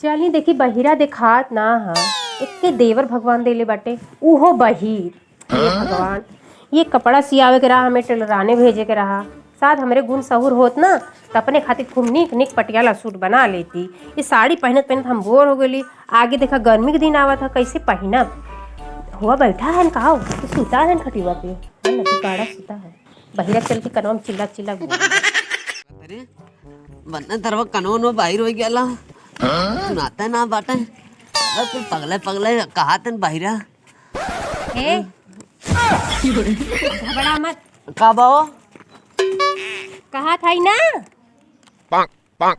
चली देखी बहिरा देखात ना हा इतने देवर भगवान देले बाटे उहो बहिर। हे भगवान, ये कपड़ा सियावे के रहा, हमें टेलराने भेजे के रहा। शायद हमरे गुण सहूर होत ना तो अपने खातिर खूब निक निक पटियाला सूट बना लेती। ये साड़ी पहनत पहनत हम बोर हो गई। आगे देखा गर्मी के दिन आवत है, कैसे पहनब। हुआ बैठा है का तो सूता है खटिवा पे, नदी काड़ा सूता है। बहिरा चल के कनवा में चिल्ला चिल्ला अरे वरना तरवा कनवा नो बाहर हो गया सुनाता ना बाटे कुल पगले पगले कहातन बाहिरा हे घबरा मत। का बाओ कहा था ना पाक पाक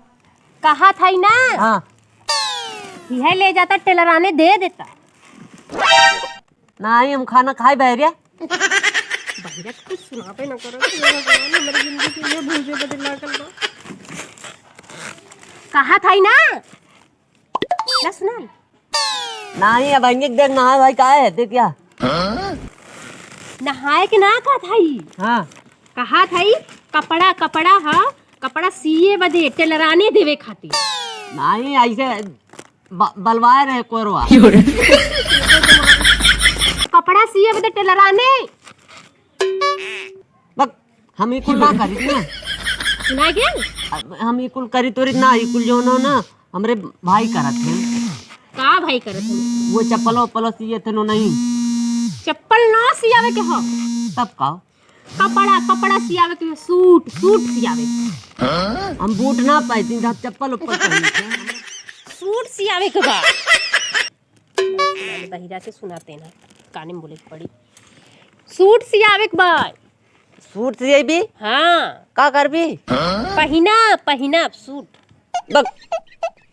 कहा था ना हाँ यह ले जाता टेलराने दे देता। नहीं हम खाना खाए बहरिया बहिरा कुछ सुनाते न करो हमारी जिंदगी के लिए भूल बदला कर दो। कहा था ना ना सुना नहीं अब देख नहा भाई का है देख क्या नहाए के ना कहा था। हाँ कहा था कपड़ा कपड़ा हा कपड़ा सिए बदे टेलराने देवे खातिर। नहीं ऐसे बलवाए रहे कोरवा कपड़ा सिए बदे टेलराने बक हम ई कुल ना करी ना सुना गेल। हम ई कुल करी तोरी ना ई कुल जो ना हमरे भाई करत थे। का भाई करत है वो चप्पलो पलो सिए थे नो नहीं चप्पल ना सियावे के हो तब का कपड़ा कपड़ा सियावे के सूट सूट सियावे के। हम बूट ना पाई था चप्पल ऊपर पहनी थे सूट सियावे के बा बहिरा से सुनाते ना काने में बोले के पड़ी। सूट सियावे के बा सूट सिए भी हाँ का कर भी पहिना पहिना सूट बक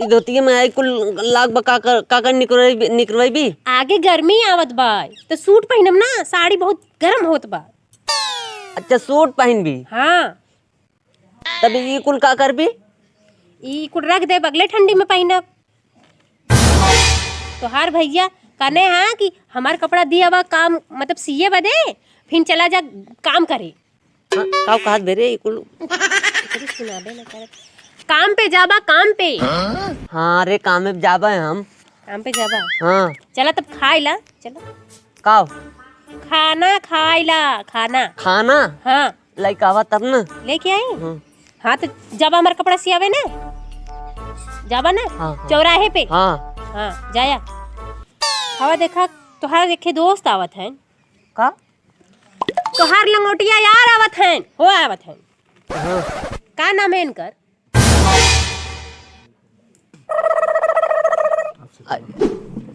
ई धोती में आई कुल लाग बका का निकरवाई भी आगे गर्मी आवत बा तो सूट पहिनम ना, साड़ी बहुत गर्म होत बा। अच्छा सूट पहन भी हाँ तब ई कुल का कर भी ई कुल रख दे बगले ठंडी में पहिनब। तोहार भैया कने हाँ कि हमार कपड़ा दिया बा काम मतलब सिए बदे फिर चला जा काम करे। हाँ का कहत बेरे ई कुल सुनाबे ना करे काम पे जाबा काम पे। हाँ रे काम में जाबा है हम काम पे जाबा हाँ चला तब खाई ला चलो का खाना खाई ला खाना खाना हाँ लाइक आवा तब ना लेके आई। हाँ हाँ तो जाबा हमारा कपड़ा सियावे ना जाबा ना हाँ, चौराहे पे हाँ हाँ जाया। हवा देखा तोहार देखे दोस्त आवत हैं का तोहार लंगोटिया यार आवत हैं हो आवत हैं। हाँ का नाम है इनकर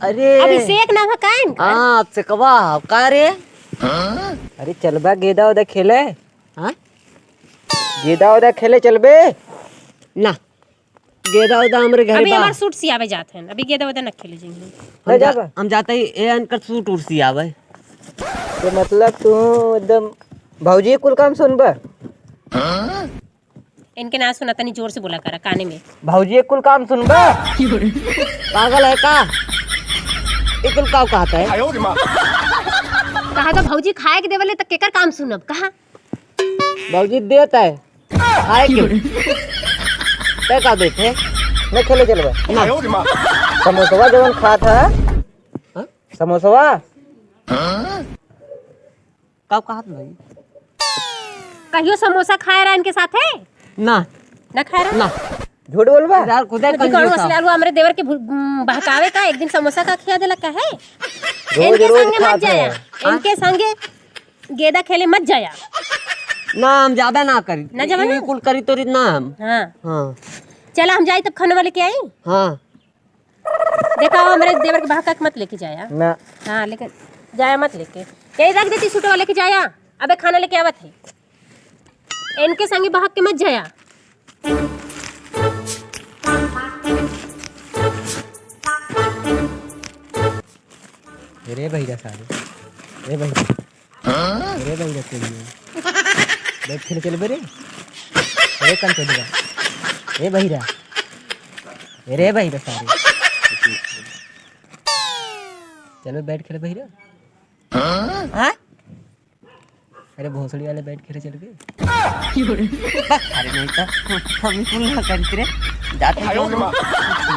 अरे अभिषेक नाम है का इनका। हाँ आपसे कवा का रे अरे चलबा गेदा उदा खेले हाँ गेदा उदा खेले चलबे ना गेदा उदा हमरे घर अभी बा हमार सूट सियावे जाते हैं अभी गेदा वेदा न खेले जाएंगे। ले जाबा हम जाते ही ए अनकर सूट उर्सी आवे तो मतलब तू एकदम भौजी कुल काम सुनबा इनके ना सुना तनी जोर से बोला करा काने में। भौजी कुल काम सुनबा पागल है का ई कुल का कहता है कहा तो भौजी खाए के देवले तक केकर काम सुनब कहा भौजी देता है खाए क्यों ते का देते न खेले चलबा समोसवा जवन खा था हाँ? समोसवा का कहत भाई कहियो समोसा खाए रहा इनके साथ है ना न खाए रहा ना झूठ बोलबा यार खुदा कौन कंजूस मसला आलू हमरे देवर के बहकावे का एक दिन समोसा का खिया देला का है। रोज इनके रोज संगे मत खाते जाया हैं इनके संगे गेदा खेले मत जाया। ना हम ज्यादा ना करी ना जाबा ना? ई कुल करी तोरी ना हम हाँ हाँ चला हम जाए तब खाने वाले के आई। हाँ देखा हमारे देवर के बहका के मत लेके जाया। ना हाँ लेकिन जाया मत लेके यही रख देती सूट वाले के जाया। अबे खाना लेके आवत है इनके संगे बहक के मत जाया। रे भैया सारे रे भैया रे भैया के बैठ खेले चलबे रे रे कम चलेगा रे भैया रे भैया सारे चलो बैठ खेले भैया हाँ अरे भोसड़ी वाले बैठ खेले चल गए। अरे नहीं तो हम कुल ना करते रे जाते हैं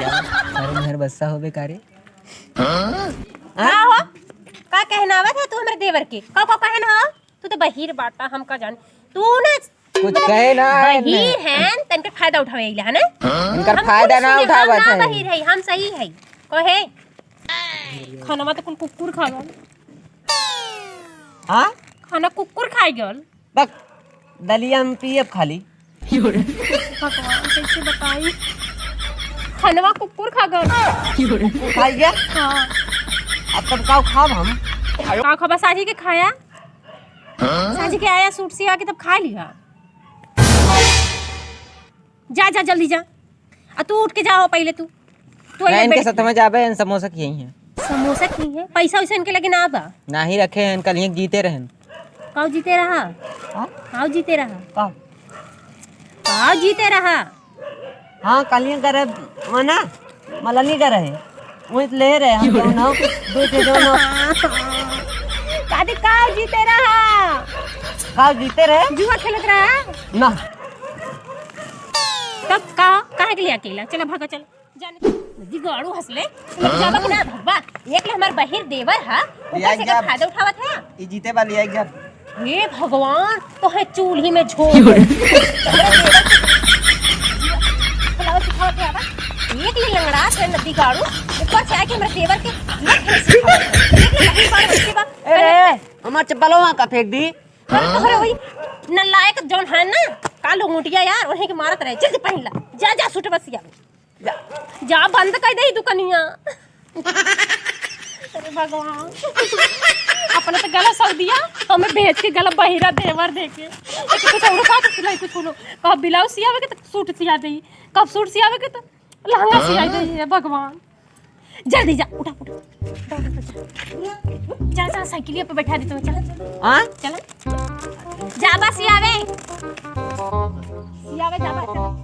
अरे मेहर बस्सा हो बेकारे। हाँ हो का कहनावत है तू हमारे देवर के का कहना हो तू तो बहिर बाटा हम का जान तू ना कुछ कहे ना बहिर है तनके फायदा उठावे है ना इनका फायदा ना उठावत है। बहिर है हम सही है कहे खाना में तो कुल कुकुर खा गल हाँ खाना कुकुर खाई गल बक दलिया में पिए खाली भगवान कैसे बताई खानवा कुकुर खा गल खाई गया हाँ अब तब का खाब हम का खबर साजी के खाया साजी के आया सूट सिया के तब खा लिया जा जा जल्दी जा तू उठ के जाओ पहले तू इनके साथ में जाबे इन समोसा की यही है समोसा की है पैसा वैसा इनके लगे ना बा ना ही रखे हैं कल यहीं जीते रहन। काऊ जीते रहा हाँ? काऊ जीते रहा का काऊ जीते रहा हाँ कलियां करे मना मलनी करे वही ले रहे हम जो ना बेटे जो ना कादी काऊ जीते रहा का जीते रहे जुआ खेलत रहा ना तब का काहे के लिए अकेला चला भागा चल जाने नदी गाड़ू हंसले जाबा के ना भगवा एक ले हमार बहिर देवर हा ऊपर से का फायदा उठावत है ये जीते वाली एक जब हे भगवान तो है चूल्ही में झोल एक ले लंगड़ा से नदी गाड़ू ऊपर से आके हमारे देवर के अरे हमार चप्पलों का फेंक दी तोहरे वही नलायक जौन है ना कालो मुटिया यार उन्हीं के मारत रहे जल्दी पहन ला जा जा सूट बसिया जा बंद कर दे दुकानिया अरे भगवान अपने तो गला सक दिया हमें भेज के गला बहिरा देवर देके कुछ और का सिलाई कुछ लो कब ब्लाउज सियावे के तो सूट सिया दे कब सूट सियावे के तो लहंगा सिया दे भगवान जल्दी जा उठा उठा जा जा साइकिल पे बैठा देते चल हाँ चल जा बस सियावे सियावे जा बस